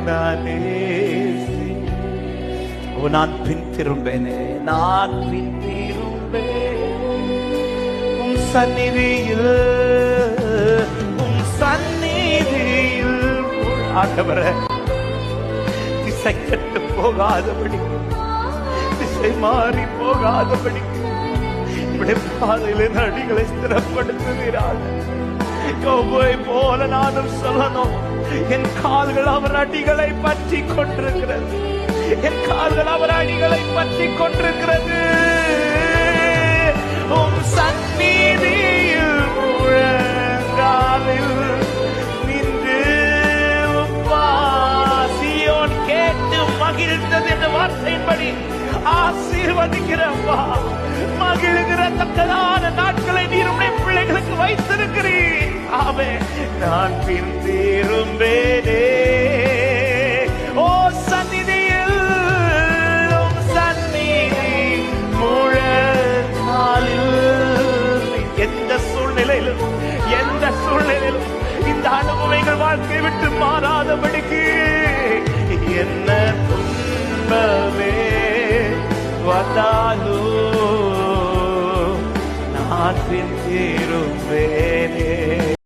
நானே நான் பின் திரும்பேனே, நான் பின் திரும்பேன் உம் சந்நிதியில், உம் சந்நிதியில். ஆண்டவரே, திசை கெட்டு போகாதபடி, திசை மாறி போகாதபடி இப்படி பாதையில அடிகளை ஸ்திரப்படுத்துகிறார். யோபுவை போல நானும் சொல்லணும், என் கால்கள் அவர் அடிகளை பற்றி கொண்டிருக்கிறது, என் கால்கள் அவர் அடிகளை பற்றி கொண்டிருக்கிறது. உம் சந்நிதியில் முழங்காலில் நின்று சீயோன் கேட்டு மகிழ்ந்தது என்ற வார்த்தையின்படி ஆசீர்வதிக்கிறப்பா, மகிழ்கிறதற்கான நாட்களை நீர் உம்முடைய பிள்ளைகளுக்கு வைத்திருக்கிறீர். ஆமே, நான் பின் திரும்பேனே ஓ சந்நிதியில், உம் சந்நிதி முழங்காலில். எந்த சூழ்நிலையிலும், எந்த சூழ்நிலையிலும் இந்த அனுபவங்கள் வாழ்க்கை விட்டு மாறாதபடிக்கு என்ன துன்பமே வந்தாலும் நான் பின் திரும்பேனே.